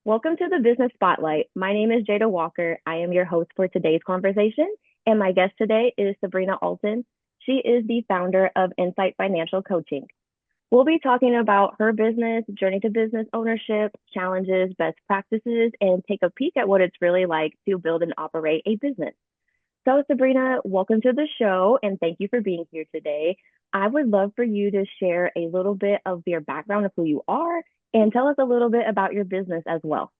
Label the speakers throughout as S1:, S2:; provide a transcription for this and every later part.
S1: Welcome to the Business Spotlight. My name is Jada Walker. I am your host for today's conversation, and my guest today is Sabrina Alton. She is the founder of Insight Financial Coaching. We'll be talking about her business, journey to business ownership, challenges, best practices, and take a peek at what it's really like to build and operate a business. So, Sabrina, welcome to the show, and thank you for being here today. I would love for you to share a little bit of your background of who you are and tell us a little bit about your business as well.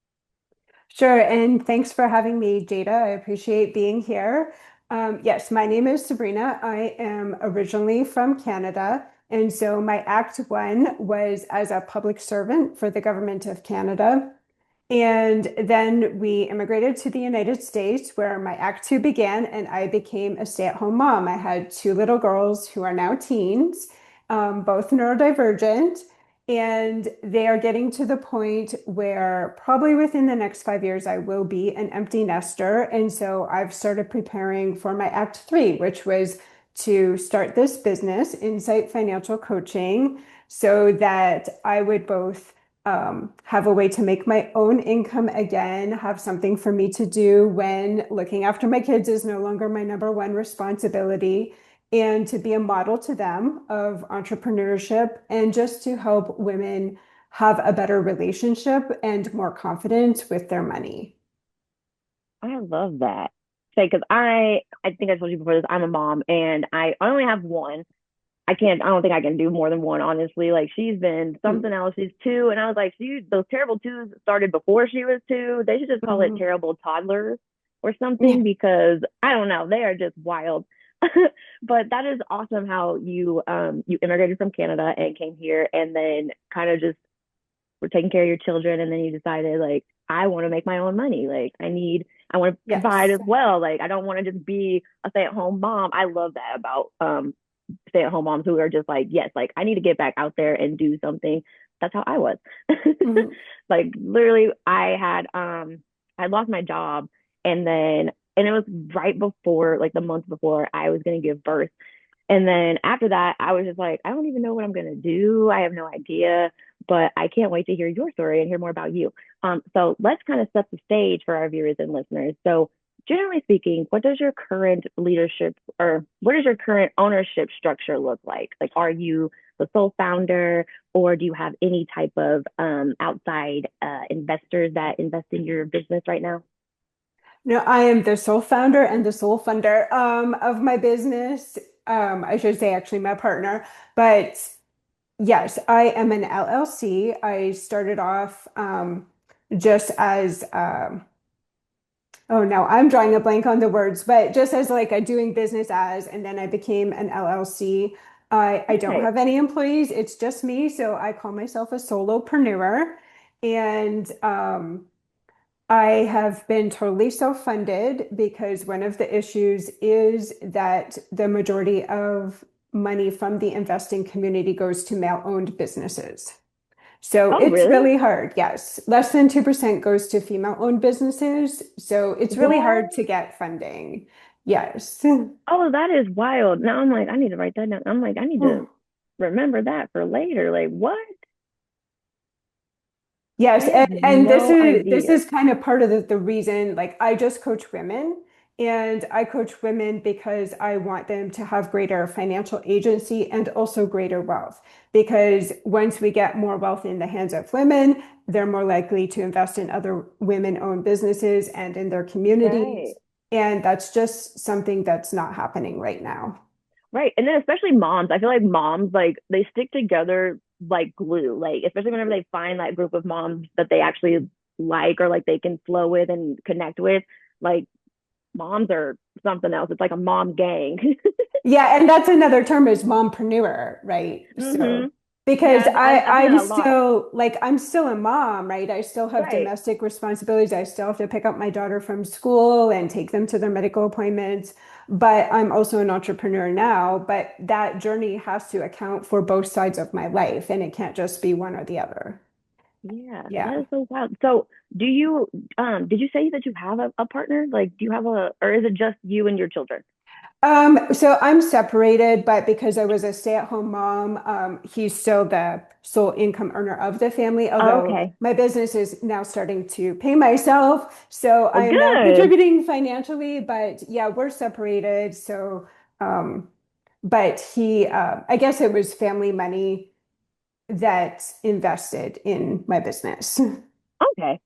S2: Sure, and thanks for having me, Jada. I appreciate being here. Yes, my name is Sabrina. I am originally from Canada, and so my Act One was as a public servant for the government of Canada. And then we immigrated to the United States, where my Act Two began, and I became a stay-at-home mom. I had two little girls who are now teens, both neurodivergent. And they are getting to the point where probably within the next 5 years, I will be an empty nester. And so I've started preparing for my Act Three, which was to start this business, Insight Financial Coaching, so that I would both have a way to make my own income again, have something for me to do when looking after my kids is no longer my number one responsibility, and to be a model to them of entrepreneurship and just to help women have a better relationship and more confidence with their money.
S1: I love that. Say, because I think I told you before this, I'm a mom and I only have one. I don't think I can do more than one, honestly. Like she's been something else. She's two. And I was like, those terrible twos started before she was two. They should just call it
S2: Mhm.
S1: terrible toddlers or
S2: Yeah.
S1: something because I don't know. They are just wild. But that is awesome how you immigrated from Canada and came here and then kind of just were taking care of your children and then you decided like I want to make my own money. I want to provide
S2: Yes.
S1: as well. Like I don't want to just be a stay-at-home mom. I love that about stay-at-home moms who are just like, yes, like I need to get back out there and do something. That's how I was.
S2: Mhm.
S1: Like literally I lost my job and it was right before like the month before I was gonna give birth. And then after that, I was just like, I don't even know what I'm gonna do. I have no idea, but I can't wait to hear your story and hear more about you. So let's kind of set the stage for our viewers and listeners. So, generally speaking, what does your current leadership or what does your current ownership structure look like? Like, are you the sole founder, or do you have any type of outside investors that invest in your business right now?
S2: No, I am the sole founder and the sole funder of my business. I should say actually my partner, but yes, I am an LLC. I started off just as oh no, I'm drawing a blank on the words, but just as like a doing business as, and then I became an LLC. I don't
S1: Okay.
S2: have any employees. It's just me, so I call myself a solopreneur, and I have been totally self-funded because one of the issues is that the majority of money from the investing community goes to male-owned businesses. So
S1: Oh,
S2: it's
S1: really?
S2: really hard. Yes. Less than 2% goes to female-owned businesses. So it's really hard
S1: What?
S2: to get funding. Yes.
S1: Oh, that is wild. Now I'm like, I need to write that down. I'm like, I need to remember that for later. Like, what?
S2: Yes,
S1: I had
S2: and this
S1: no
S2: is this
S1: idea.
S2: is kind of part of the reason, like I just coach women, and I coach women because I want them to have greater financial agency and also greater wealth. Because once we get more wealth in the hands of women, they're more likely to invest in other women-owned businesses and in their
S1: Right.
S2: communities. And that's just something that's not happening right now.
S1: Right. And then especially moms, I feel like moms like they stick together like glue. Like especially whenever they find that group of moms that they actually like or like they can flow with and connect with, like moms are something else. It's like a mom gang.
S2: Yeah, and that's another term is mompreneur, right? So
S1: Mhm.
S2: because
S1: Yeah, I see
S2: I'm
S1: that a lot.
S2: still like I'm still a mom, right? I still have
S1: Right.
S2: domestic responsibilities. I still have to pick up my daughter from school and take them to their medical appointments, but I'm also an entrepreneur now, but that journey has to account for both sides of my life and it can't just be one or the other.
S1: Yeah, that
S2: Yeah.
S1: is so wild. So, do you did you say that you have a partner? Like, do you have a or is it just you and your children?
S2: So I'm separated, but because I was a stay-at-home mom, he's still the sole income earner of the family, although
S1: Okay.
S2: my business is now starting to pay myself. So I
S1: Well,
S2: am now
S1: good.
S2: contributing financially, but yeah, we're separated. So, but I guess it was family money that invested in my business.
S1: Okay.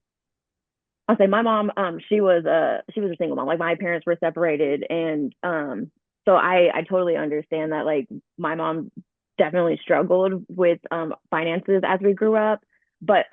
S1: I'll say my mom, she was a single mom. Like my parents were separated, and so I totally understand that. Like my mom definitely struggled with finances as we grew up, but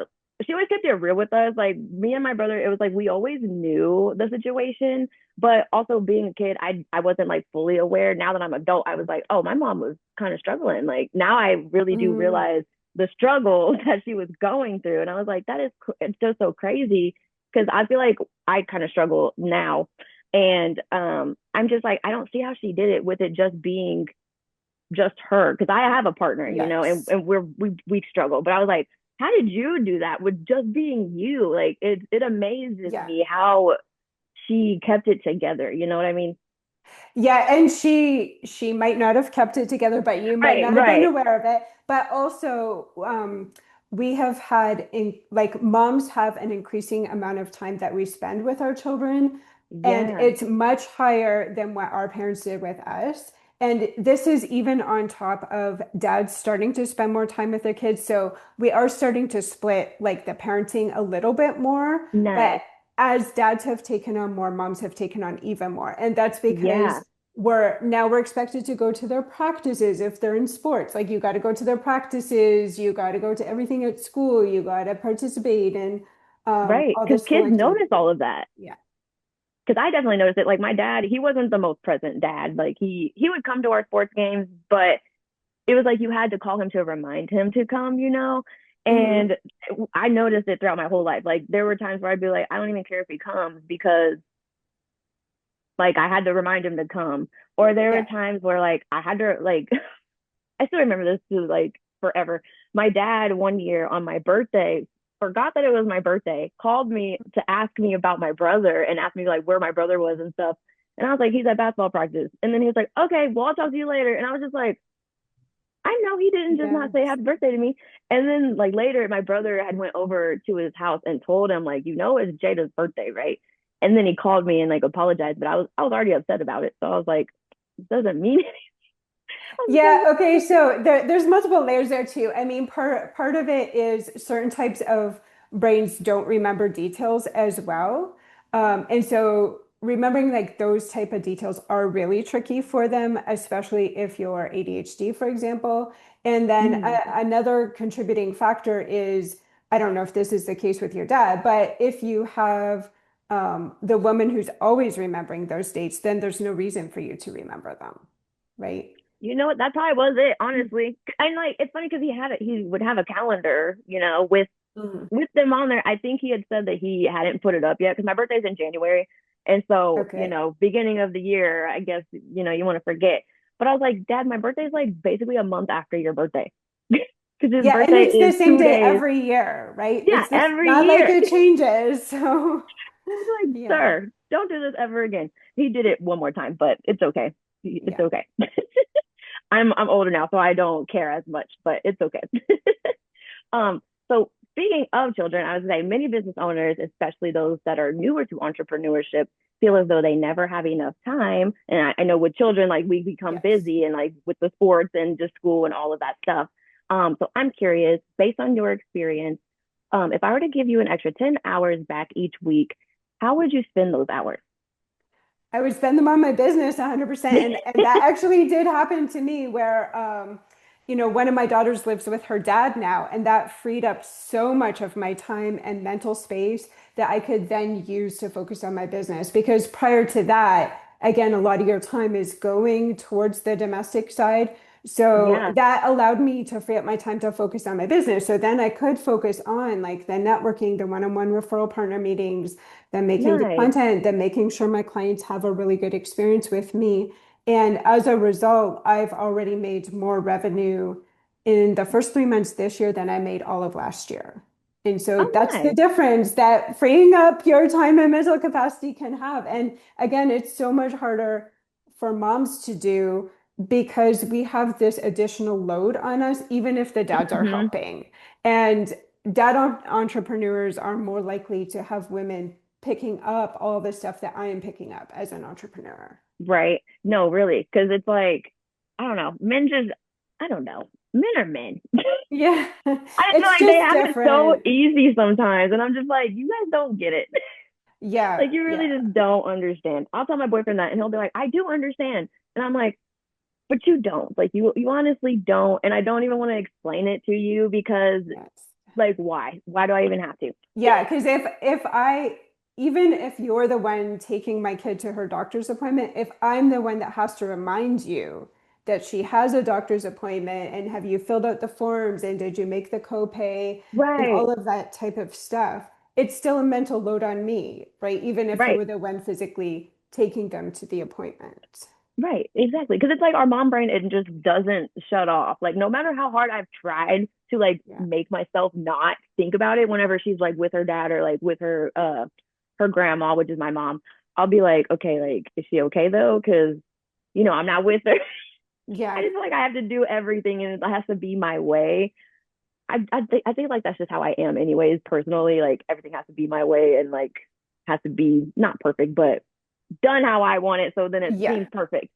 S1: she always kept it real with us. Like me and my brother, it was like we always knew the situation, but also being a kid, I wasn't like fully aware. Now that I'm adult, I was like, oh, my mom was kind of struggling. Like now I really do
S2: Mm,
S1: realize the struggle that she was going through, and I was like, it's just so crazy because I feel like I kind of struggle now. And I'm just like, I don't see how she did it with it just being just her. Because I have a partner,
S2: yes.
S1: and we struggle. But I was like, how did you do that with just being you? Like it amazes
S2: Yeah.
S1: me how she kept it together. You know what I mean?
S2: Yeah, and she might not have kept it together, but you might
S1: Right,
S2: not have been
S1: right.
S2: aware of it. But also, we have had like moms have an increasing amount of time that we spend with our children, and
S1: Yeah,
S2: it's much higher than what our parents did with us. And this is even on top of dads starting to spend more time with their kids. So we are starting to split like the parenting a little bit more. But
S1: nice.
S2: as dads have taken on more, moms have taken on even more. And that's
S1: Yeah,
S2: because we're expected to go to their practices if they're in sports. Like you got to go to their practices, you got to go to everything at school, you got to participate in
S1: right.
S2: all the
S1: Because
S2: school
S1: kids notice
S2: activities.
S1: all of that.
S2: Yeah.
S1: Because I definitely noticed it. Like my dad, he wasn't the most present dad. Like he would come to our sports games, but it was like you had to call him to remind him to come, you know?
S2: Hmm.
S1: And I noticed it throughout my whole life. Like there were times where I'd be like, I don't even care if he comes because like I had to remind him to come. Or there were
S2: Yeah.
S1: times where like I had to like I still remember this to like forever. My dad one year on my birthday forgot that it was my birthday, called me to ask me about my brother and asked me like where my brother was and stuff. And I was like, he's at basketball practice. And then he was like, okay, well, I'll talk to you later. And I was just like, I know he didn't just not say
S2: Yes.
S1: happy birthday to me. And then like later, my brother had went over to his house and told him like, it's Jada's birthday, right? And then he called me and like apologized, but I was already upset about it. So I was like, it doesn't mean anything. I was
S2: Yeah,
S1: like,
S2: okay, so there's multiple layers there too. I mean, part of it is certain types of brains don't remember details as well. And so remembering like those type of details are really tricky for them, especially if you're ADHD, for example. And then another contributing factor is, I don't know if this is the case with your dad, but if you have the woman who's always remembering those dates, then there's no reason for you to remember them, right?
S1: you know what? That probably was it, honestly. And like, it's funny because he would have a calendar,
S2: Mhm.
S1: with them on there. I think he had said that he hadn't put it up yet because my birthday's in January. And so,
S2: Okay.
S1: beginning of the year, I guess, you want to forget. But I was like, Dad, my birthday's like basically a month after your birthday. Because his
S2: Yeah, and
S1: birthday
S2: it's the
S1: is
S2: same
S1: two
S2: day
S1: days.
S2: every year, right?
S1: Yeah,
S2: It's this
S1: every
S2: not like
S1: year.
S2: it changes. So,
S1: I was like,
S2: yeah.
S1: sir, don't do this ever again. He did it one more time, but it's okay. It's
S2: Yeah.
S1: okay. I'm older now, so I don't care as much, but it's okay. So speaking of children, I would say many business owners, especially those that are newer to entrepreneurship, feel as though they never have enough time. And I know with children, like we become
S2: Yes.
S1: busy and like with the sports and just school and all of that stuff. So I'm curious, based on your experience, if I were to give you an extra 10 hours back each week, how would you spend those hours?
S2: I would spend them on my business 100%. And that actually did happen to me where, one of my daughters lives with her dad now, and that freed up so much of my time and mental space that I could then use to focus on my business. Because prior to that, again, a lot of your time is going towards the domestic side. So
S1: Yeah,
S2: that allowed me to free up my time to focus on my business. So then I could focus on like the networking, the one-on-one referral partner meetings, then making the
S1: nice.
S2: content, then making sure my clients have a really good experience with me. And as a result, I've already made more revenue in the first 3 months this year than I made all of last year. And so
S1: Oh,
S2: that's the
S1: nice.
S2: difference that freeing up your time and mental capacity can have. And again, it's so much harder for moms to do because we have this additional load on us, even if the dads are
S1: Hmm.
S2: helping. And dad entrepreneurs are more likely to have women picking up all the stuff that I am picking up as an entrepreneur.
S1: Right. No, really. Because it's like, I don't know. Men just, I don't know. Men are men.
S2: Yeah,
S1: I just feel
S2: it's
S1: like they
S2: just
S1: have it so
S2: different.
S1: easy sometimes. And I'm just like, you guys don't get it.
S2: Yeah,
S1: Like, you really
S2: yeah,
S1: just don't understand. I'll tell my boyfriend that, and he'll be like, I do understand. And I'm like, but you don't. Like, you honestly don't. And I don't even want to explain it to you because,
S2: yes.
S1: like, why? Why do I even have to?
S2: Yeah, because if I even if you're the one taking my kid to her doctor's appointment, if I'm the one that has to remind you that she has a doctor's appointment and have you filled out the forms and did you make the copay and
S1: Right.
S2: all of that type of stuff, it's still a mental load on me, right? Even if you
S1: Right.
S2: were the one physically taking them to the appointment.
S1: Right, exactly. Because it's like our mom brain, it just doesn't shut off. Like, no matter how hard I've tried to like
S2: Yeah.
S1: make myself not think about it whenever she's like with her dad or like with her grandma, which is my mom, I'll be like, okay, like, is she okay though? Because, I'm not with her. I
S2: Yeah.
S1: just feel like I have to do everything and it has to be my way. I think like that's just how I am anyways, personally. Like everything has to be my way and like has to be not perfect, but done how I want it, so then it
S2: Yeah.
S1: seems perfect.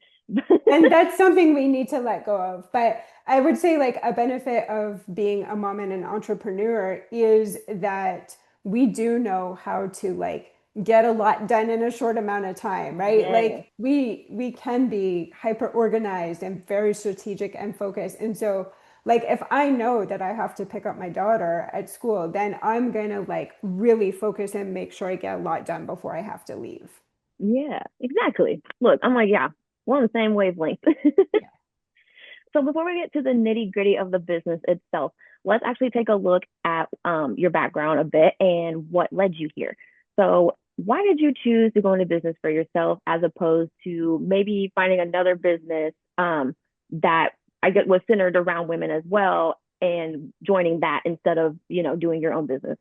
S2: And that's something we need to let go of. But I would say, like, a benefit of being a mom and an entrepreneur is that we do know how to, like, get a lot done in a short amount of time, right?
S1: Yes.
S2: Like, we can be hyper organized and very strategic and focused. And so, like, if I know that I have to pick up my daughter at school, then I'm gonna like really focus and make sure I get a lot done before I have to leave.
S1: Yeah, exactly. Look, I'm like, yeah, we're on the same wavelength.
S2: Yeah.
S1: So before we get to the nitty gritty of the business itself, let's actually take a look at your background a bit and what led you here. So why did you choose to go into business for yourself as opposed to maybe finding another business that I get was centered around women as well and joining that instead of, doing your own business?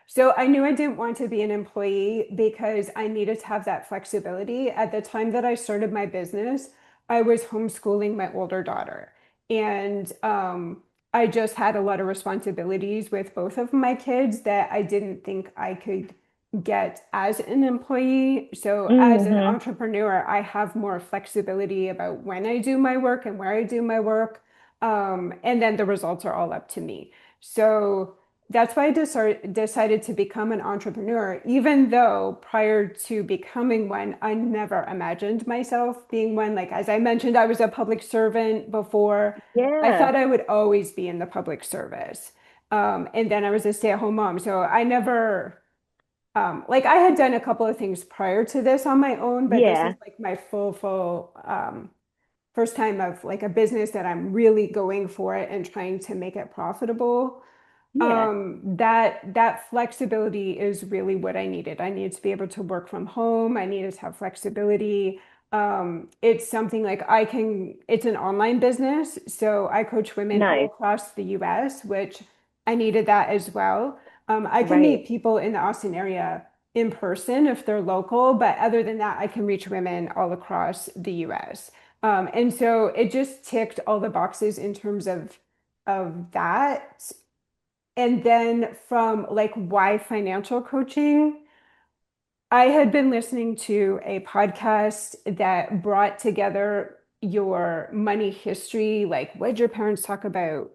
S2: So I knew I didn't want to be an employee because I needed to have that flexibility. At the time that I started my business, I was homeschooling my older daughter. And I just had a lot of responsibilities with both of my kids that I didn't think I could get as an employee. So as an
S1: Mm-hmm.
S2: entrepreneur, I have more flexibility about when I do my work and where I do my work. And then the results are all up to me. So that's why decided to become an entrepreneur, even though prior to becoming one, I never imagined myself being one. Like, as I mentioned, I was a public servant before. I
S1: Yeah.
S2: thought I would always be in the public service. And then I was a stay-at-home mom. So I never, like, I had done a couple of things prior to this on my own, but this is
S1: Yeah.
S2: like my full, first time of like a business that I'm really going for it and trying to make it profitable.
S1: Yeah.
S2: That flexibility is really what I needed. I needed to be able to work from home. I needed to have flexibility. It's something like it's an online business, so I coach women all
S1: Nice.
S2: across the US, which I needed that as well. I can
S1: Right.
S2: meet people in the Austin area in person if they're local, but other than that, I can reach women all across the US. And so it just ticked all the boxes in terms of that. And then from like why financial coaching, I had been listening to a podcast that brought together your money history, like what did your parents talk about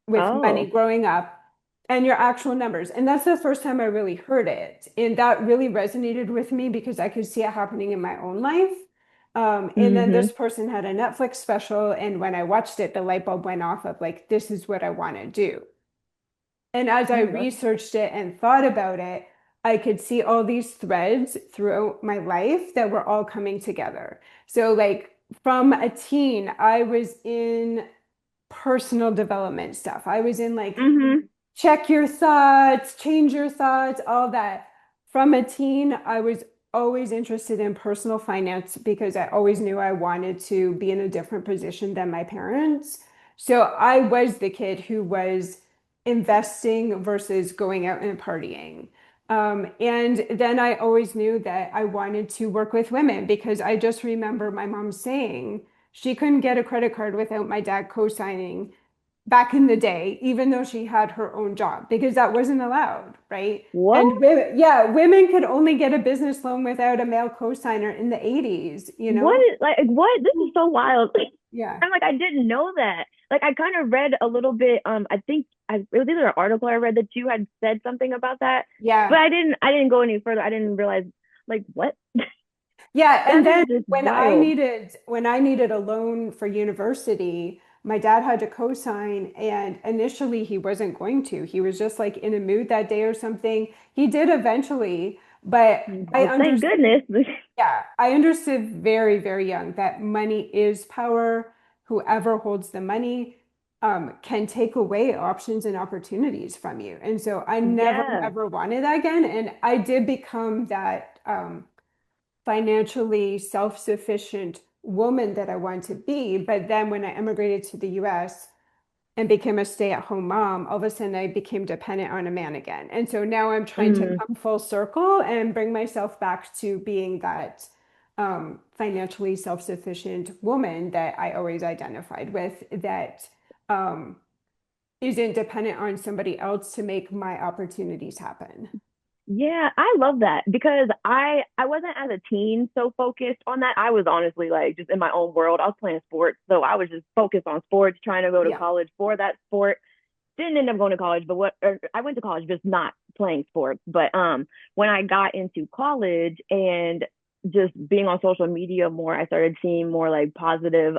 S2: with money
S1: Oh.
S2: growing up, and your actual numbers. And that's the first time I really heard it. And that really resonated with me because I could see it happening in my own life. And then
S1: Mm-hmm.
S2: this person had a Netflix special, and when I watched it, the light bulb went off of like, this is what I want to do. And as I
S1: Oh, that's
S2: researched it and thought about it, I could see all these threads throughout my life that were all coming together. So, like from a teen, I was in personal development stuff. I was in like
S1: mm-hmm.
S2: check your thoughts, change your thoughts, all that. From a teen, I was always interested in personal finance because I always knew I wanted to be in a different position than my parents. So I was the kid who was investing versus going out and partying. And then I always knew that I wanted to work with women because I just remember my mom saying she couldn't get a credit card without my dad co-signing back in the day, even though she had her own job, because that wasn't allowed, right?
S1: What?
S2: And women, yeah, women could only get a business loan without a male co-signer in the 80s, you
S1: What
S2: know?
S1: is like what? This is so wild.
S2: Yeah.
S1: I'm like, I didn't know that. Like I kind of read a little bit, I think it was either an article I read that you had said something about that, but
S2: Yeah.
S1: I didn't go any further. I didn't realize like what?
S2: Yeah,
S1: That
S2: and
S1: is
S2: then
S1: just wild.
S2: when I needed a loan for university, my dad had to co-sign, and initially he wasn't going to. He was just like in a mood that day or something. He did eventually, but I
S1: Well, thank
S2: understood,
S1: goodness.
S2: yeah, I understood very, very young that money is power. Whoever holds the money can take away options and opportunities from you. And so I never,
S1: Yeah.
S2: ever wanted that again. And I did become that financially self-sufficient woman that I want to be. But then when I immigrated to the US and became a stay-at-home mom, all of a sudden I became dependent on a man again. And so now I'm trying to
S1: Mm.
S2: come full circle and bring myself back to being that financially self-sufficient woman that I always identified with, that um, isn't dependent on somebody else to make my opportunities happen.
S1: Yeah, I love that because I wasn't as a teen so focused on that. I was honestly like just in my own world. I was playing sports, so I was just focused on sports, trying to go to
S2: Yeah.
S1: college for that sport. Didn't end up going to college, but what or I went to college just not playing sports. But when I got into college and just being on social media more, I started seeing more like positive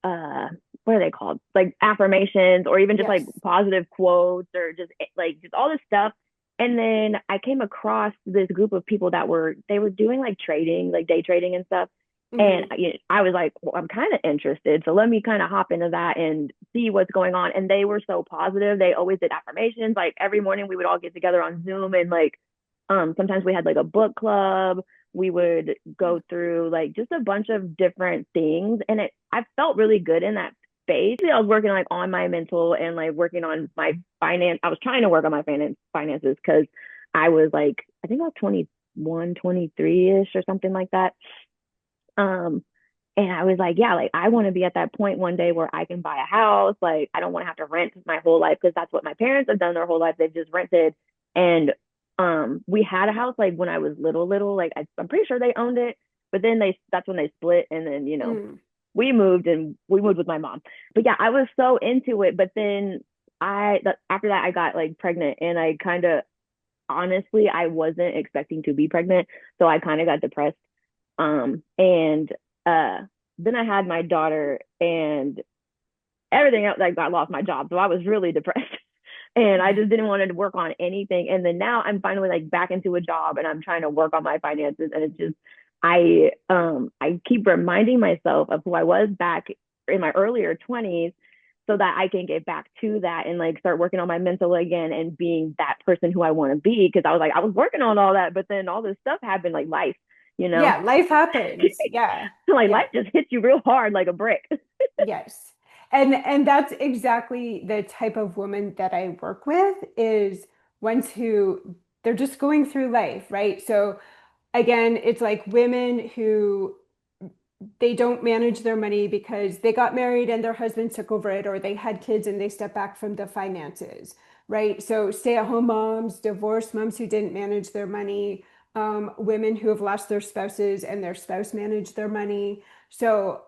S1: uh what are they called? Like affirmations or even just like
S2: Yes.
S1: positive quotes or just like just all this stuff. And then I came across this group of people that were doing like trading, like day trading and stuff. And
S2: Hmm.
S1: I was like, well, I'm kind of interested. So let me kind of hop into that and see what's going on. And they were so positive. They always did affirmations. Like every morning we would all get together on Zoom and like sometimes we had like a book club. We would go through like just a bunch of different things. And I felt really good in that space. I was working like on my mental and like working on my finance. I was trying to work on my finances because I was like, I think I was 21, 23 ish or something like that. Um, and I was like, yeah, like I want to be at that point one day where I can buy a house. Like I don't want to have to rent my whole life because that's what my parents have done their whole life. They've just rented. And we had a house like when I was little. Like I'm pretty sure they owned it, but then that's when they split. And then
S2: Mm.
S1: we moved with my mom. But yeah, I was so into it. But then after that I got like pregnant, and I kind of honestly I wasn't expecting to be pregnant, so I kind of got depressed. And uh, then I had my daughter, and everything else. Like I lost my job, so I was really depressed. And I
S2: Yeah.
S1: just didn't want to work on anything. And then now I'm finally like back into a job, and I'm trying to work on my finances. And it's just I keep reminding myself of who I was back in my earlier 20s so that I can get back to that and like start working on my mental again and being that person who I want to be. Cause I was like, I was working on all that, but then all this stuff happened like life, you know?
S2: Yeah, life happens. Yeah.
S1: Like life
S2: Yeah.
S1: just hits you real hard like a brick.
S2: Yes. And that's exactly the type of woman that I work with, is ones who they're just going through life, right? So again, it's like women who they don't manage their money because they got married and their husbands took over it, or they had kids and they stepped back from the finances, right? So stay-at-home moms, divorced moms who didn't manage their money, women who have lost their spouses and their spouse managed their money. So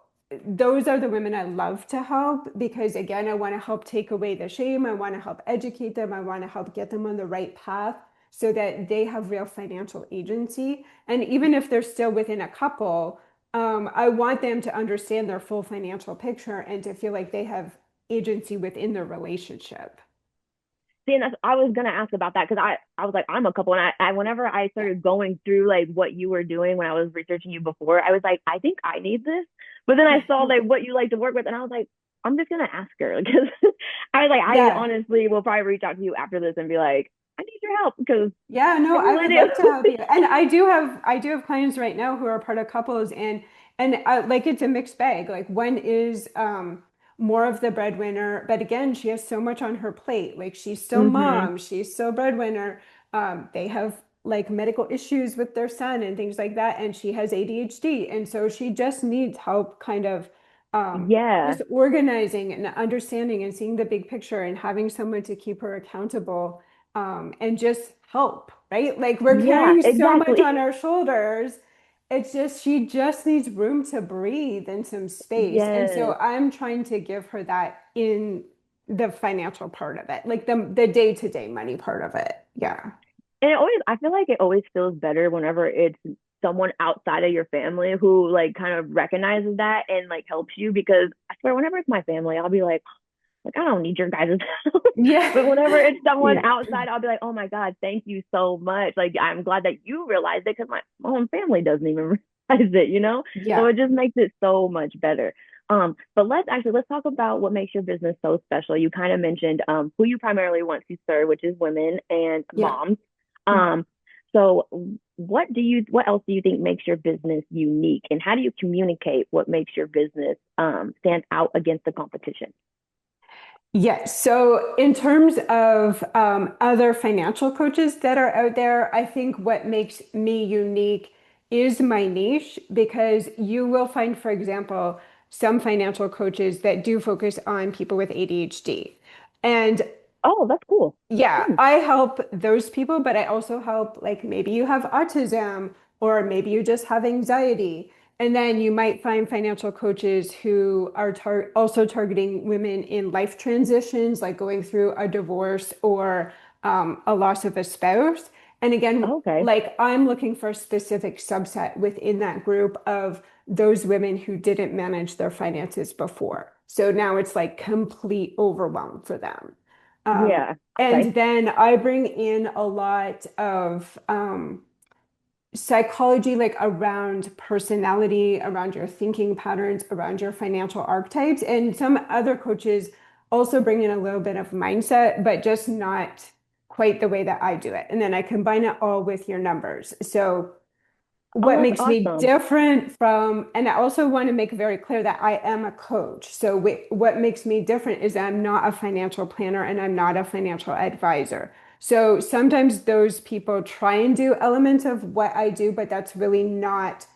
S2: those are the women I love to help because, again, I want to help take away the shame. I want to help educate them. I want to help get them on the right path so that they have real financial agency. And even if they're still within a couple, I want them to understand their full financial picture and to feel like they have agency within their relationship.
S1: See, and I was gonna ask about that because I was like, I'm a couple, and I whenever I
S2: Yeah.
S1: started going through like what you were doing when I was researching you before, I was like, I think I need this. But then I saw like what you like to work with, and I was like, I'm just gonna ask her because I was like, I
S2: Yeah.
S1: honestly will probably reach out to you after this and be like, I need your help because
S2: Yeah,
S1: I
S2: no, I
S1: really
S2: would love to
S1: do.
S2: help you. And I do have clients right now who are part of couples, and like it's a mixed bag. Like one is more of the breadwinner, but again, she has so much on her plate. Like she's still
S1: Mm-hmm.
S2: mom, she's still breadwinner. They have like medical issues with their son and things like that, and she has ADHD, and so she just needs help kind of
S1: Yeah.
S2: just organizing and understanding and seeing the big picture and having someone to keep her accountable, and just help, right? Like we're
S1: Yeah,
S2: carrying so much
S1: exactly.
S2: on our shoulders. It's just she just needs room to breathe and some space. And so
S1: Yes.
S2: I'm trying to give her that in the financial part of it, like the day-to-day money part of it. Yeah.
S1: And I feel like it always feels better whenever it's someone outside of your family who like kind of recognizes that and like helps you because I swear whenever it's my family, I'll be like I don't need your guys' help.
S2: Yeah.
S1: But whenever it's someone
S2: Yeah.
S1: outside, I'll be like, oh my God, thank you so much. Like I'm glad that you realized it because my own family doesn't even realize it. So
S2: Yeah.
S1: it just makes it so much better. But let's talk about what makes your business so special. You kind of mentioned who you primarily want to serve, which is women and
S2: Yeah.
S1: moms. Um, so what else do you think makes your business unique, and how do you communicate what makes your business stand out against the competition?
S2: Yes. So, in terms of other financial coaches that are out there, I think what makes me unique is my niche because you will find, for example, some financial coaches that do focus on people with ADHD. And
S1: Oh, that's cool.
S2: yeah,
S1: Hmm.
S2: I help those people, but I also help like maybe you have autism or maybe you just have anxiety. And then you might find financial coaches who are also targeting women in life transitions, like going through a divorce or a loss of a spouse. And again,
S1: Okay.
S2: like I'm looking for a specific subset within that group of those women who didn't manage their finances before. So now it's like complete overwhelm for them. Um,
S1: Yeah. Okay.
S2: and then I bring in a lot of psychology, like around personality, around your thinking patterns, around your financial archetypes. And some other coaches also bring in a little bit of mindset, but just not quite the way that I do it. And then I combine it all with your numbers. So
S1: Oh,
S2: what
S1: that's
S2: makes me
S1: awesome.
S2: different from, and I also want to make very clear that I am a coach. So what makes me different is I'm not a financial planner and I'm not a financial advisor. So sometimes those people try and do elements of what I do, but that's really not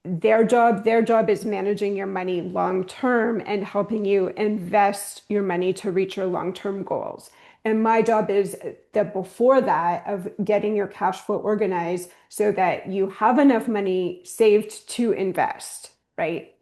S2: their job. Their job is managing your money long term and helping you invest your money to reach your long term goals. And my job is that before that, of getting your cash flow organized so that you have enough money saved to invest, right?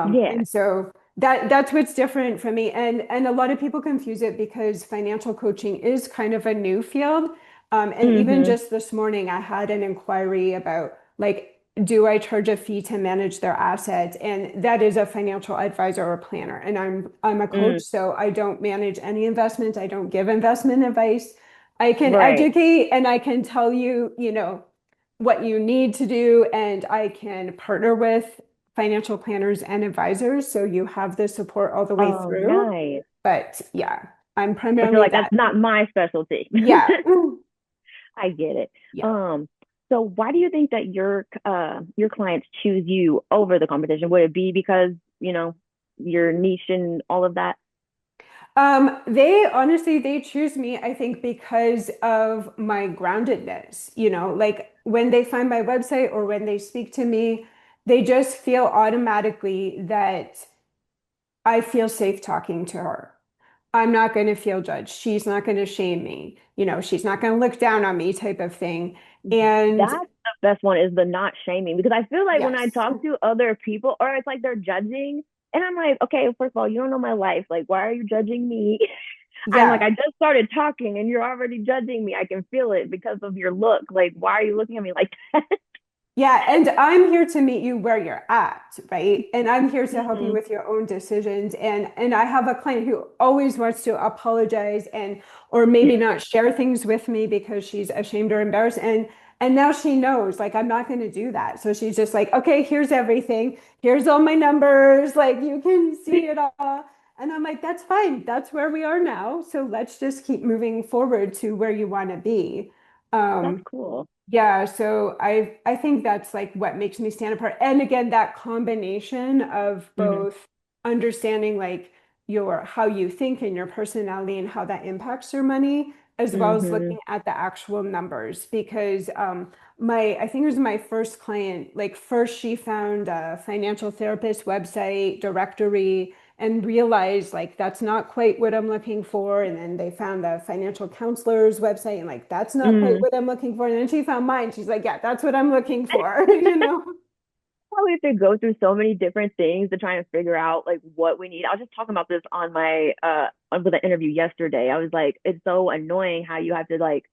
S1: Yeah.
S2: And so that's what's different for me. And a lot of people confuse it because financial coaching is kind of a new field. And even
S1: Mm-hmm.
S2: just this morning, I had an inquiry about like, do I charge a fee to manage their assets? And that is a financial advisor or planner. And I'm a coach,
S1: Mm.
S2: so I don't manage any investments. I don't give investment advice. I can
S1: Right.
S2: educate and I can tell you, what you need to do, and I can partner with financial planners and advisors so you have the support all the way
S1: Oh,
S2: through.
S1: nice.
S2: But yeah, I'm
S1: But you're
S2: primarily
S1: like, that's
S2: that.
S1: not my specialty.
S2: Yeah.
S1: I get it.
S2: Yeah.
S1: So why do you think that your clients choose you over the competition? Would it be because, your niche and all of that?
S2: They honestly, they choose me, I think, because of my groundedness. Like when they find my website or when they speak to me, they just feel automatically that I feel safe talking to her. I'm not going to feel judged. She's not going to shame me. She's not going to look down on me type of thing. And
S1: That's the best one is the not shaming because I feel like when I
S2: yes.
S1: talk to other people or it's like they're judging and I'm like, okay, first of all, you don't know my life. Like, why are you judging me? I'm like,
S2: Yeah.
S1: I just started talking and you're already judging me. I can feel it because of your look. Like, why are you looking at me like that?
S2: Yeah, and I'm here to meet you where you're at, right? And I'm here to help you
S1: Hmm.
S2: with your own decisions. And I have a client who always wants to apologize and or maybe not share things with me because she's ashamed or embarrassed. And now she knows, like, I'm not going to do that. So she's just like, okay, here's everything. Here's all my numbers. Like you can see it all. And I'm like, that's fine. That's where we are now. So let's just keep moving forward to where you want to be.
S1: That's
S2: Um,
S1: cool.
S2: yeah, so I think that's like what makes me stand apart. And again, that combination of
S1: Hmm.
S2: both understanding like your how you think and your personality and how that impacts your money, as well as
S1: Mm-hmm.
S2: looking at the actual numbers because I think it was my first client, like first she found a financial therapist website directory and realized like that's not quite what I'm looking for. And then they found a financial counselor's website and like that's not quite
S1: Mm.
S2: what I'm looking for. And then she found mine. She's like, yeah, that's what I'm looking for, you know?
S1: We have to go through so many different things to try and figure out like what we need. I was just talking about this on my with an interview yesterday. I was like, it's so annoying how you have to like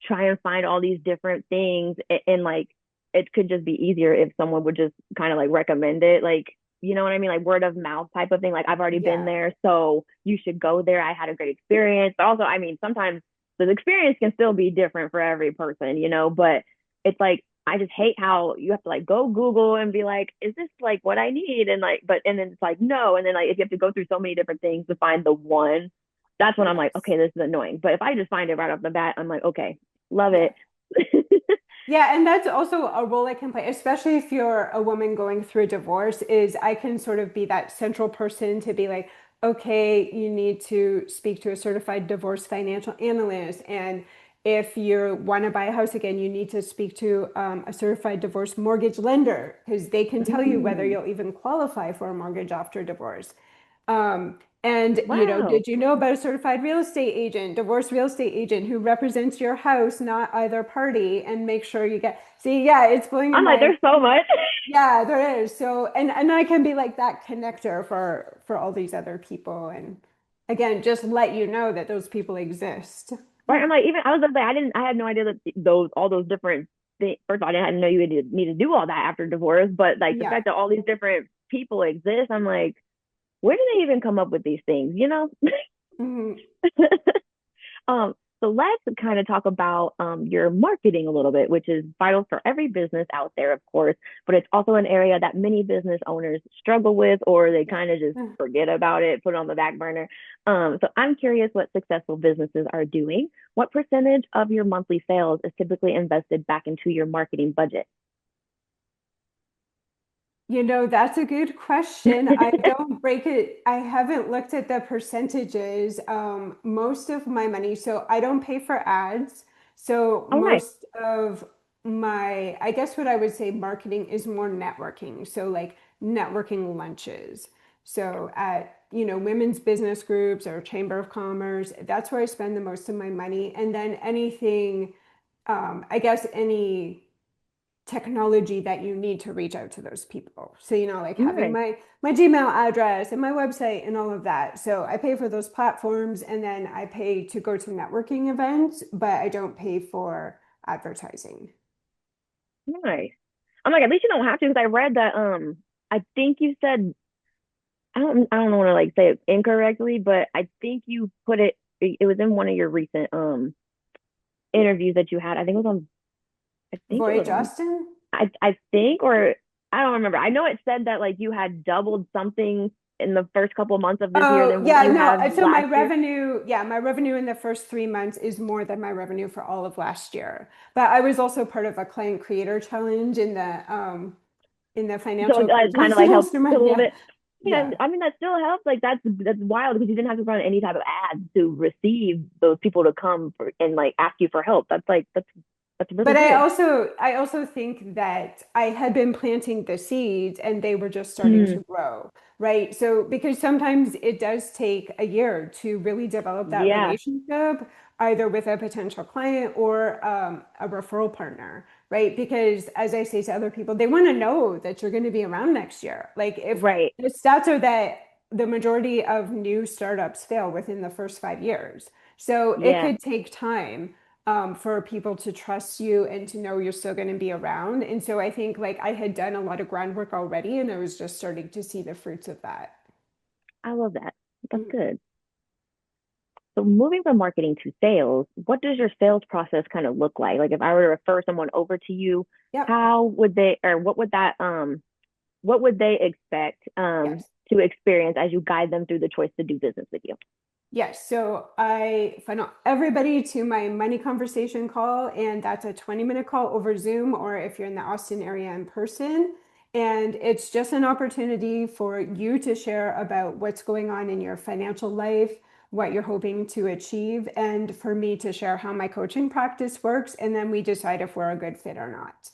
S1: try and find all these different things and like it could just be easier if someone would just kind of like recommend it, like you know what I mean, like word of mouth type of thing, like I've already been
S2: Yeah.
S1: there, so you should go there. I had a great experience, but also I mean sometimes the experience can still be different for every person, you know, but it's like I just hate how you have to like go Google and be like, is this like what I need? And like, but and then it's like no, and then like if you have to go through so many different things to find the one, that's when I'm like,
S2: Yes.
S1: okay, this is annoying. But if I just find it right off the bat, I'm like, okay, love
S2: Yeah.
S1: it.
S2: Yeah, and that's also a role I can play, especially if you're a woman going through a divorce, is I can sort of be that central person to be like, okay, you need to speak to a certified divorce financial analyst. And if you want to buy a house again, you need to speak to a certified divorce mortgage lender because they can tell you whether
S1: Mm,
S2: you'll even qualify for a mortgage after divorce. Um, and
S1: wow.
S2: did you know about a certified real estate agent, divorce real estate agent who represents your house, not either party, and make sure you get, see, yeah, it's blowing your
S1: I'm like,
S2: mind.
S1: there's so much.
S2: Yeah, there is. So, and I can be like that connector for all these other people, and again, just let you know that those people exist.
S1: Right. I'm like, even I was like, I had no idea that those all those different things. First of all, I didn't know you need to do all that after divorce, but like the
S2: Yeah.
S1: fact that all these different people exist, I'm like, where do they even come up with these things? You know?
S2: Mhm.
S1: Um, so let's kind of talk about your marketing a little bit, which is vital for every business out there, of course, but it's also an area that many business owners struggle with, or they kind of just
S2: Yeah.
S1: forget about it, put it on the back burner. So I'm curious what successful businesses are doing. What percentage of your monthly sales is typically invested back into your marketing budget?
S2: That's a good question. I don't break it. I haven't looked at the percentages. Most of my money, so I don't pay for ads. So
S1: Oh, nice.
S2: most of my, I guess what I would say marketing is more networking. So like networking lunches. So at, women's business groups or chamber of commerce, that's where I spend the most of my money. And then anything, I guess any technology that you need to reach out to those people. So, like having
S1: Nice.
S2: my Gmail address and my website and all of that. So I pay for those platforms and then I pay to go to networking events, but I don't pay for advertising.
S1: Nice. I'm like, at least you don't have to, because I read that I think you said I don't want to like say it incorrectly, but I think you put it was in one of your recent interviews that you had. I think it was on I think it was
S2: Voyage
S1: on
S2: Austin?
S1: I think, or I don't remember. I know it said that like you had doubled something in the first couple of months of this year
S2: Oh,
S1: than what
S2: yeah,
S1: you
S2: no.
S1: had
S2: So my
S1: last year.
S2: revenue, yeah, my revenue in the first 3 months is more than my revenue for all of last year. But I was also part of a client creator challenge in the
S1: So
S2: financial
S1: it kind of
S2: coaches
S1: like helped a
S2: mastermind.
S1: little
S2: Yeah.
S1: bit. Yeah,
S2: Yeah.
S1: I mean that still helps. Like that's wild because you didn't have to run any type of ads to receive those people to come for, and like ask you for help. That's like that's really
S2: But I
S1: good.
S2: also I also think that I had been planting the seeds and they were just starting
S1: Mm,
S2: to grow, right? So because sometimes it does take a year to really develop that
S1: yeah,
S2: relationship, either with a potential client or a referral partner, right? Because as I say to other people, they want to know that you're going to be around next year. Like if
S1: right.
S2: the stats are that the majority of new startups fail within the first 5 years. So it
S1: Yeah,
S2: could take time for people to trust you and to know you're still going to be around. And so I think like I had done a lot of groundwork already and I was just starting to see the fruits of that.
S1: I love that. That's
S2: Mhm.
S1: good. So moving from marketing to sales, what does your sales process kind of look like? Like if I were to refer someone over to you,
S2: Yep.
S1: how would they, or what would they expect
S2: Yes.
S1: to experience as you guide them through the choice to do business with you?
S2: Yes. So I funnel everybody to my money conversation call, and that's a 20-minute call over Zoom, or if you're in the Austin area in person. And it's just an opportunity for you to share about what's going on in your financial life, what you're hoping to achieve, and for me to share how my coaching practice works. And then we decide if we're a good fit or not.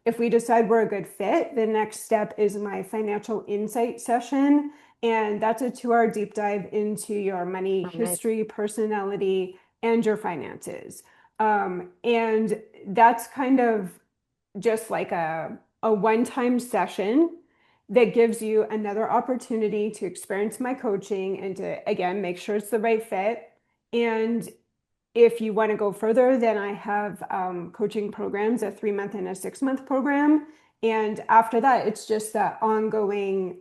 S2: If we decide we're a good fit, the next step is my financial insight session. And that's a 2 hour deep dive into your money
S1: Oh, nice.
S2: history, personality, and your finances. And that's kind of just like a one-time session that gives you another opportunity to experience my coaching and to, again, make sure it's the right fit. And if you want to go further, then I have coaching programs, a 3 month and a 6 month program. And after that, it's just that ongoing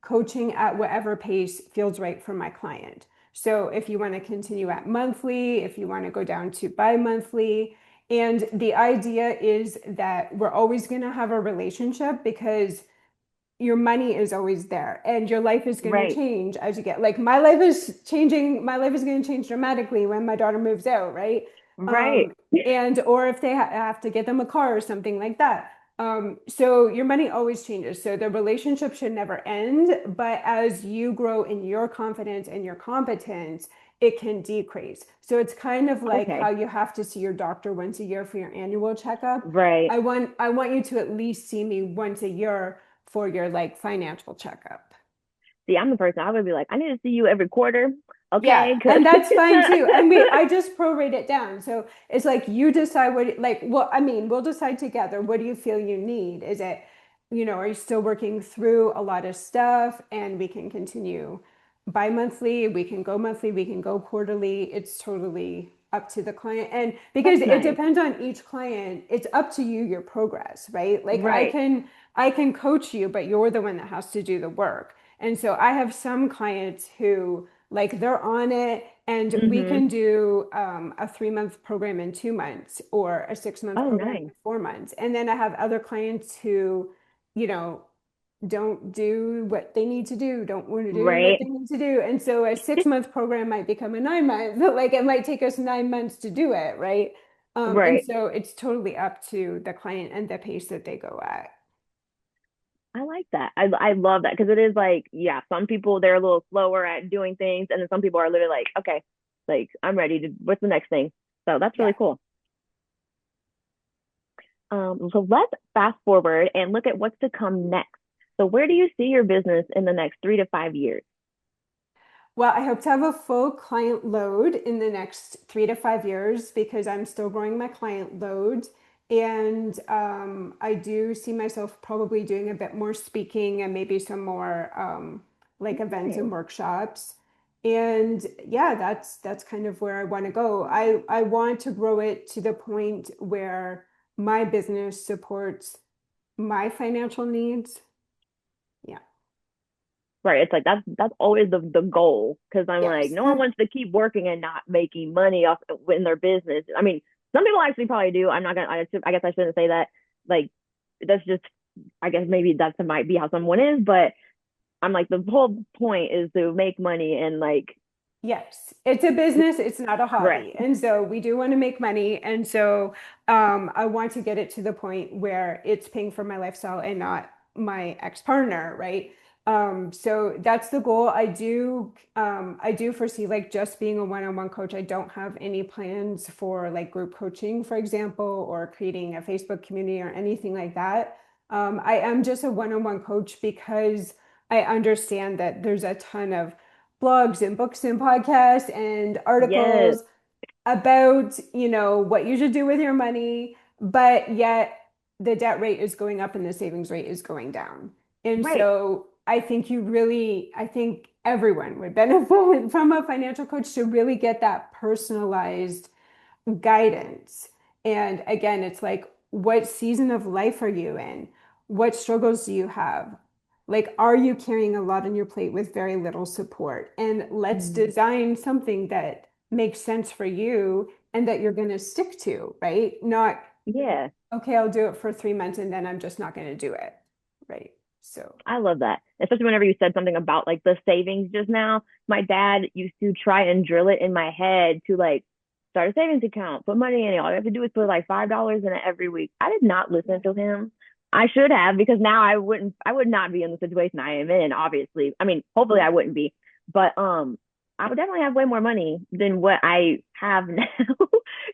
S2: coaching at whatever pace feels right for my client. So if you want to continue at monthly, if you want to go down to bi-monthly, and the idea is that we're always going to have a relationship because your money is always there and your life is going to
S1: Right.
S2: change as you get like my life is changing, my life is going to change dramatically when my daughter moves out, right?
S1: Right.
S2: um and or if they have to get them a car or something like that. So your money always changes, so the relationship should never end, but as you grow in your confidence and your competence, it can decrease. So it's kind of like how
S1: Okay.
S2: you have to see your doctor once a year for your annual checkup.
S1: Right.
S2: I want you to at least see me once a year for your like financial checkup.
S1: See, I'm the person I would be like, I need to see you every quarter.
S2: Yeah,
S1: Okay.
S2: and that's fine too. And I just prorate it down. So it's like you decide what, like, well, I mean, we'll decide together. What do you feel you need? Is it, are you still working through a lot of stuff and we can continue bi-monthly, we can go monthly, we can go quarterly. It's totally up to the client. And because
S1: That's
S2: it
S1: nice.
S2: depends on each client, it's up to you, your progress, right? Like
S1: Right.
S2: I can coach you, but you're the one that has to do the work. And so I have some clients who like they're on it, and we
S1: Mm-hmm.
S2: can do a 3 month program in 2 months or a 6 month
S1: Oh,
S2: program in
S1: nice.
S2: 4 months. And then I have other clients who, you know, don't do what they need to do, don't want to do what
S1: Right.
S2: they need to do. And so a 6 month program might become a 9 month, but like it might take us 9 months to do it, right? And
S1: Right.
S2: so it's totally up to the client and the pace that they go at.
S1: I like that. I love that because it is like, yeah, some people they're a little slower at doing things, and then some people are literally like, okay, like I'm ready to. What's the next thing? So that's
S2: Yeah.
S1: really cool. So let's fast forward and look at what's to come next. So where do you see your business in the next 3 to 5 years?
S2: Well, I hope to have a full client load in the next 3 to 5 years because I'm still growing my client load. And I do see myself probably doing a bit more speaking and maybe some more like events and
S1: Nice.
S2: workshops. And yeah, that's kind of where I want to go. I want to grow it to the point where my business supports my financial needs. Yeah.
S1: Right. It's like that's always the goal because I'm like,
S2: Yes.
S1: no one wants to keep working and not making money off in their business. I mean, some people actually probably do. I'm not gonna. I guess I shouldn't say that. Like, that's just. I guess maybe that might be how someone is, but I'm like the whole point is to make money and like
S2: Yes, it's a business, it's not a
S1: correct.
S2: hobby. And so we do want to make money. And so I want to get it to the point where it's paying for my lifestyle and not my ex-partner, right? So that's the goal. I do foresee like just being a one-on-one coach. I don't have any plans for like group coaching, for example, or creating a Facebook community or anything like that. I am just a one-on-one coach because I understand that there's a ton of blogs and books and podcasts and
S1: Yes.
S2: articles about, what you should do with your money, but yet the debt rate is going up and the savings rate is going down. And
S1: Right.
S2: so I think everyone would benefit from a financial coach to really get that personalized guidance. And again, it's like, what season of life are you in? What struggles do you have? Like, are you carrying a lot on your plate with very little support? And let's
S1: Mm.
S2: design something that makes sense for you and that you're going to stick to, right? Not,
S1: Yeah.
S2: okay, I'll do it for 3 months and then I'm just not going to do it, right? So,
S1: I love that. Especially whenever you said something about like the savings just now. My dad used to try and drill it in my head to like start a savings account, put money in it. All you have to do is put like $5 in it every week. I did not listen to him. I should have because now I would not be in the situation I am in, obviously. I mean, hopefully I wouldn't be. But I would definitely have way more money than what I have now.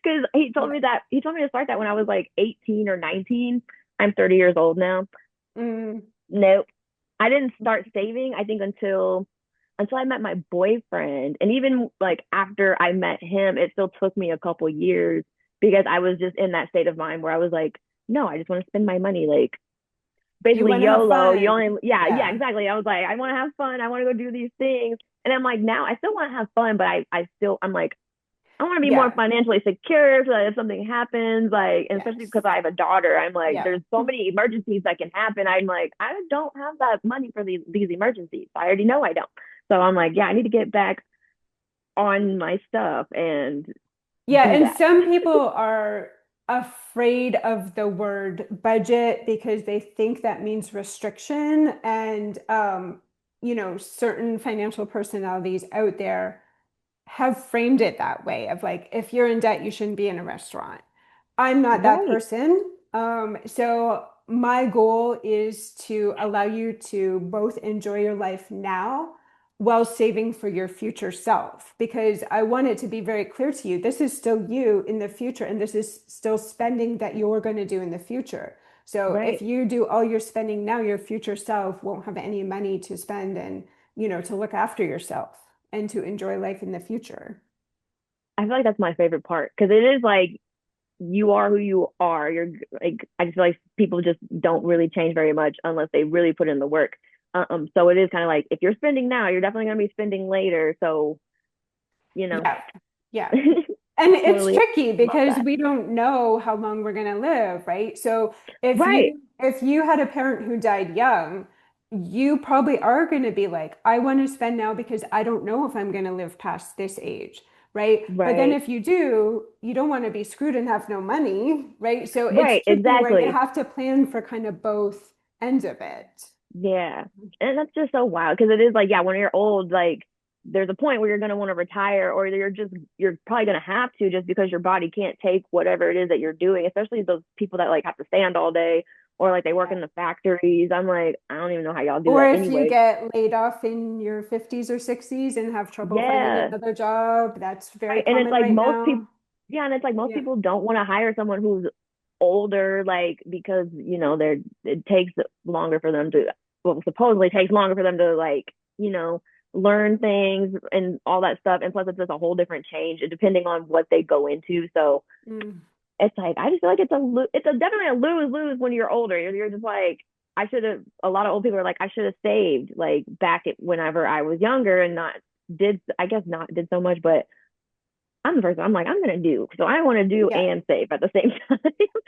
S1: Because he told me to start that when I was like 18 or 19. I'm 30 years old now.
S2: Mm,
S1: Nope. I didn't start saving, I think, until I met my boyfriend. And even like after I met him, it still took me a couple years because I was just in that state of mind where I was like, no, I just want to spend my money. Like
S2: you
S1: basically
S2: want to have
S1: YOLO. You
S2: fun.
S1: only, yeah, yeah,
S2: Yeah.
S1: exactly. I was like, I want to have fun. I want to go do these things. And I'm like, now I still want to have fun, but I'm like, I want to be more
S2: Yeah.
S1: financially secure so that if something happens, like, and especially
S2: Yes.
S1: because I have a daughter, I'm like,
S2: Yeah.
S1: there's so many emergencies that can happen. I'm like, I don't have that money for these emergencies. I already know I don't. So I'm like, yeah, I need to get back on my stuff and
S2: Yeah,
S1: do
S2: and
S1: that.
S2: some people are afraid of the word budget because they think that means restriction. And, certain financial personalities out there have framed it that way of like, if you're in debt, you shouldn't be in a restaurant. I'm not that
S1: Right.
S2: person. So my goal is to allow you to both enjoy your life now while saving for your future self, because I want it to be very clear to you, this is still you in the future, and this is still spending that you're going to do in the future. So if
S1: Right.
S2: you do all your spending now, your future self won't have any money to spend and, to look after yourself and to enjoy life in the future.
S1: I feel like that's my favorite part because it is like you are who you are. You're like, I just feel like people just don't really change very much unless they really put in the work. So it is kind of like if you're spending now, you're definitely going to be spending later. So, you know,
S2: Yeah. Yeah. And it's
S1: totally
S2: tricky
S1: love
S2: because
S1: that.
S2: we don't know how long we're going to live, right? So if
S1: Right.
S2: you had a parent who died young, you probably are going to be like, I want to spend now because I don't know if I'm going to live past this age, right? But then
S1: Right.
S2: if you do, you don't want to be screwed and have no money, right? So it's
S1: Right.
S2: tricky where you
S1: Exactly.
S2: have to plan for kind of both ends of it.
S1: Yeah. And that's just so wild because it is like, yeah, when you're old, like there's a point where you're going to want to retire or you're probably going to have to just because your body can't take whatever it is that you're doing, especially those people that like have to stand all day or like they work in the factories. I'm like, I don't even know how y'all do
S2: Or
S1: that
S2: if you
S1: anyway.
S2: get laid off in your 50s or 60s and have trouble finding
S1: Yeah.
S2: another job, that's very
S1: Right. And it's
S2: common
S1: like
S2: right
S1: most people,
S2: now.
S1: yeah. And it's like most
S2: Yeah.
S1: people don't want to hire someone who's older, like because, it takes longer for them to, well, supposedly takes longer for them to like, you know, learn things and all that stuff. And plus, it's just a whole different change depending on what they go into. So
S2: Mm.
S1: it's like, I just feel like it's a definitely a lose lose when you're older. You're just like, I should have, a lot of old people are like, I should have saved like back at whenever I was younger and I guess not did so much, but I'm the person I'm like, I'm gonna do. So I want to do
S2: Yeah.
S1: and save at the same time.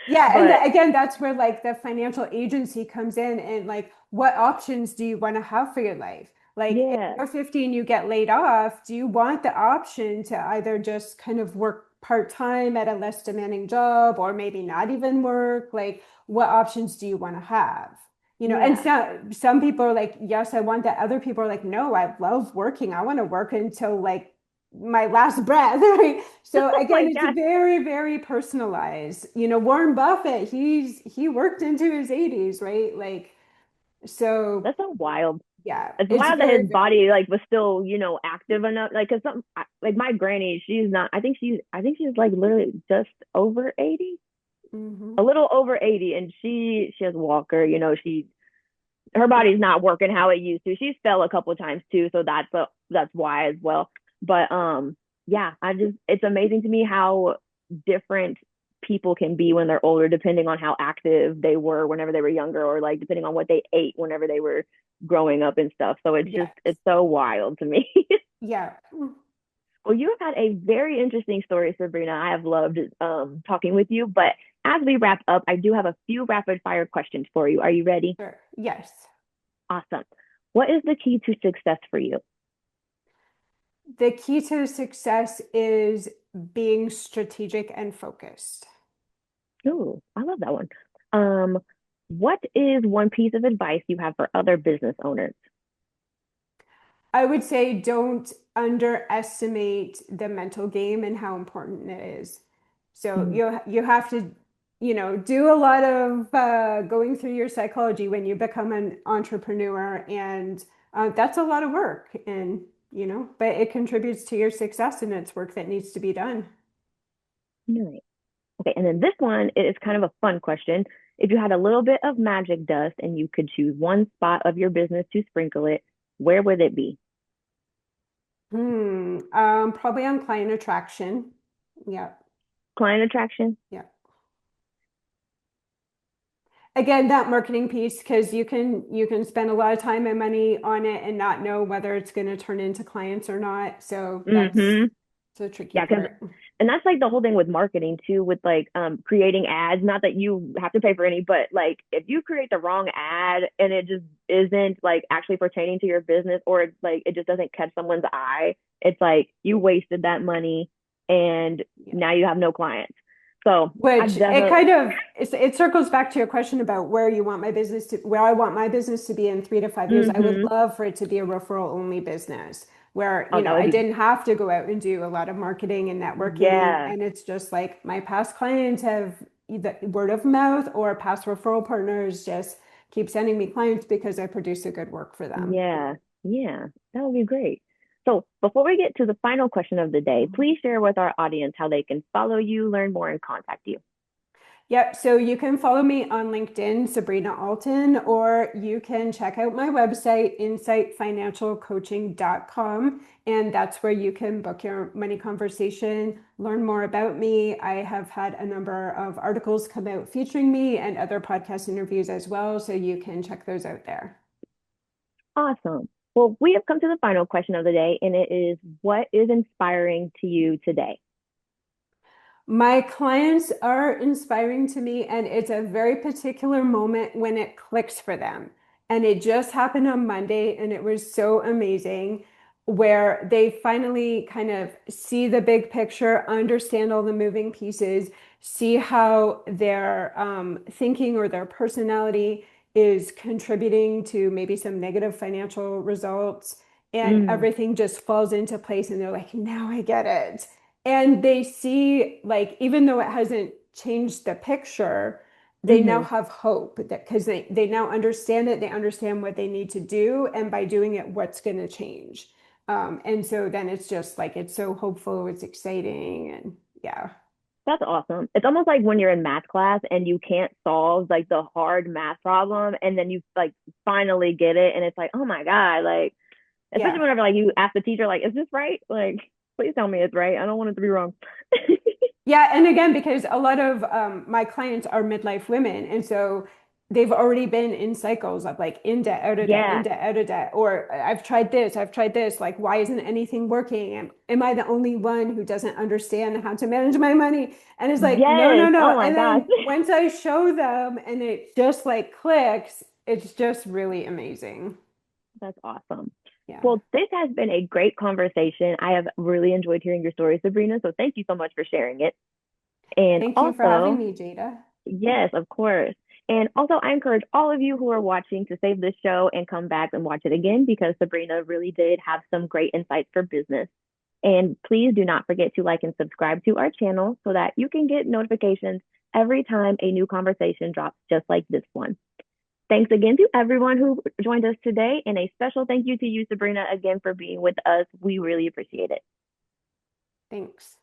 S2: Yeah, and
S1: But
S2: again, that's where like the financial agency comes in and like what options do you want to have for your life? Like if
S1: yeah,
S2: you're 50 and you get laid off, do you want the option to either just kind of work part-time at a less demanding job or maybe not even work? Like what options do you want to have? And
S1: yeah.
S2: some people are like, yes, I want that. Other people are like, no, I love working. I want to work until like my last breath, right? So
S1: Oh
S2: again,
S1: my
S2: it's
S1: God.
S2: very, very personalized. Warren Buffett, he worked into his 80s, right? Like, so
S1: That's so wild.
S2: yeah,
S1: It's
S2: it's
S1: wild that his
S2: very, very
S1: body like was still, active enough. Like, cause like my granny, she's not, I think she's like literally just over 80,
S2: hmm.
S1: a little over 80. And she has a walker, her body's not working how it used to. She's fell a couple of times too. So that's why as well. But, yeah, it's amazing to me how different people can be when they're older, depending on how active they were whenever they were younger, or like depending on what they ate whenever they were growing up and stuff. So
S2: Yes.
S1: it's so wild to me.
S2: Yeah.
S1: Well, you have had a very interesting story, Sabrina. I have loved talking with you. But as we wrap up, I do have a few rapid fire questions for you. Are you ready?
S2: Sure. Yes.
S1: Awesome. What is the key to success for you?
S2: The key to success is being strategic and focused.
S1: Ooh, I love that one. Um, what is one piece of advice you have for other business owners?
S2: I would say don't underestimate the mental game and how important it is. So
S1: Mm,
S2: you have to, do a lot of going through your psychology when you become an entrepreneur, and that's a lot of work. And but it contributes to your success and it's work that needs to be done.
S1: Nice. Okay, and then this one is kind of a fun question. If you had a little bit of magic dust and you could choose one spot of your business to sprinkle it, where would it be?
S2: Probably on client attraction. Yeah,
S1: Client attraction?
S2: yeah. Again, that marketing piece, because you can spend a lot of time and money on it and not know whether it's going to turn into clients or not. So that's
S1: Mm-hmm.
S2: the tricky
S1: Yeah, because
S2: part.
S1: and that's like the whole thing with marketing too, with like creating ads. Not that you have to pay for any, but like if you create the wrong ad and it just isn't like actually pertaining to your business, or like it just doesn't catch someone's eye, it's like you wasted that money and
S2: Yeah.
S1: now you have no clients. So
S2: Which
S1: I've
S2: it
S1: definitely
S2: kind of it circles back to your question about where I want my business to be in 3 to 5 years. I would
S1: mm-hmm.
S2: love for it to be a referral only business where,
S1: Oh, that would
S2: I
S1: be
S2: didn't have to go out and do a lot of marketing and networking.
S1: yeah,
S2: And it's just like my past clients have either word of mouth or past referral partners just keep sending me clients because I produce a good work for them.
S1: yeah, yeah. That would be great. So before we get to the final question of the day, please share with our audience how they can follow you, learn more, and contact you.
S2: Yep. So you can follow me on LinkedIn, Sabrina Alton, or you can check out my website, insightfinancialcoaching.com. And that's where you can book your money conversation, learn more about me. I have had a number of articles come out featuring me and other podcast interviews as well. So you can check those out there.
S1: Awesome. Well, we have come to the final question of the day, and it is what is inspiring to you today?
S2: My clients are inspiring to me, and it's a very particular moment when it clicks for them. And it just happened on Monday, and it was so amazing where they finally kind of see the big picture, understand all the moving pieces, see how their thinking or their personality is contributing to maybe some negative financial results, and
S1: Mm,
S2: everything just falls into place, and they're like, now I get it. And they see, like, even though it hasn't changed the picture, they now
S1: hmm.
S2: have hope that because they now understand it, they understand what they need to do, and by doing it, what's going to change. And so then it's just like it's so hopeful, it's exciting, and yeah,
S1: That's awesome. It's almost like when you're in math class and you can't solve like the hard math problem, and then you like finally get it, and it's like, oh my God, like, especially
S2: yeah.
S1: whenever like you ask the teacher, like, is this right? Like, please tell me it's right. I don't want it to be wrong.
S2: Yeah, and again, because a lot of my clients are midlife women, and so they've already been in cycles of like in debt, out of debt, in
S1: Yeah.
S2: debt, out of debt, or I've tried this, I've tried this. Like, why isn't anything working? Am I the only one who doesn't understand how to manage my money? And it's like, no, no,
S1: Yes.
S2: no.
S1: Oh my
S2: And
S1: gosh.
S2: then once I show them and it just like clicks, it's just really amazing.
S1: That's awesome.
S2: Yeah.
S1: Well, this has been a great conversation. I have really enjoyed hearing your story, Sabrina. So thank you so much for sharing it. And
S2: Thank you for having
S1: also,
S2: me, Jada.
S1: yes, of course. And also, I encourage all of you who are watching to save this show and come back and watch it again because Sabrina really did have some great insights for business. And please do not forget to like and subscribe to our channel so that you can get notifications every time a new conversation drops, just like this one. Thanks again to everyone who joined us today, and a special thank you to you, Sabrina, again for being with us. We really appreciate it.
S2: Thanks.